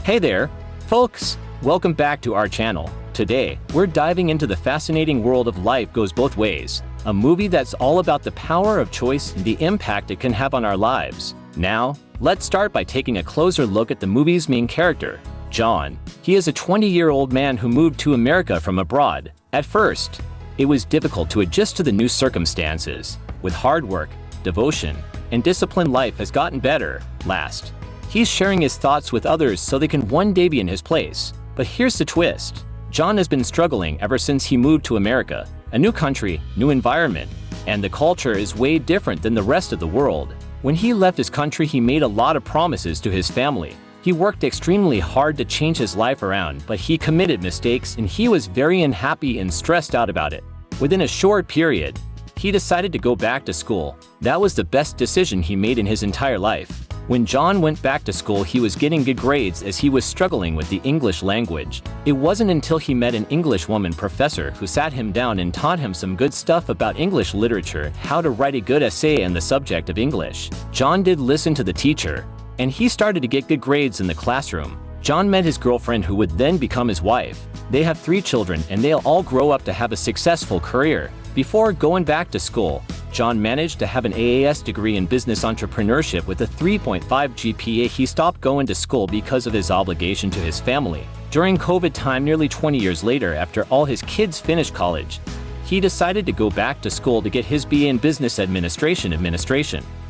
Hey there, folks! Welcome back to our channel. Today, we're diving into the fascinating world of Life Goes Both Ways, a movie that's all about the power of choice and the impact it can have on our lives. Now, let's start by taking a closer look at the movie's main character, John. He is a 20-year-old man who moved to America from abroad. At first, it was difficult to adjust to the new circumstances. With hard work, devotion, and discipline, life has gotten better. Last, he's sharing his thoughts with others so they can one day be in his place. But here's the twist. John has been struggling ever since he moved to America. A new country, new environment, and the culture is way different than the rest of the world. When he left his country, he made a lot of promises to his family. He worked extremely hard to change his life around, but he committed mistakes and he was very unhappy and stressed out about it. Within a short period, he decided to go back to school. That was the best decision he made in his entire life. When John went back to school, he was getting good grades as he was struggling with the English language. It wasn't until he met an English woman professor who sat him down and taught him some good stuff about English literature, how to write a good essay and the subject of English. John did listen to the teacher, and he started to get good grades in the classroom. John met his girlfriend who would then become his wife. They have 3 children and they'll all grow up to have a successful career. Before going back to school, John managed to have an AAS degree in business entrepreneurship with a 3.5 GPA. He stopped going to school because of his obligation to his family. During COVID time, nearly 20 years later, after all his kids finished college, he decided to go back to school to get his BA in Business Administration.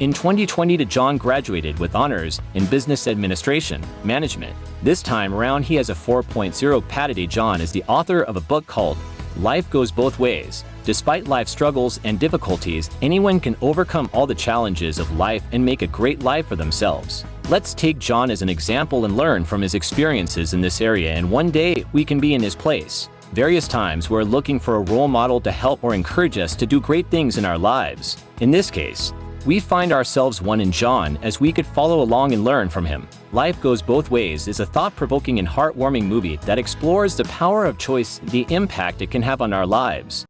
In 2020, John graduated with honors in Business Administration Management. This time around, he has a 4.0 patented. John is the author of a book called Life Goes Both Ways. Despite life struggles and difficulties, anyone can overcome all the challenges of life and make a great life for themselves. Let's take John as an example and learn from his experiences in this area, and one day we can be in his place. Various times we're looking for a role model to help or encourage us to do great things in our lives. In this case, we find ourselves one in John, as we could follow along and learn from him. Life Goes Both Ways is a thought-provoking and heartwarming movie that explores the power of choice, the impact it can have on our lives.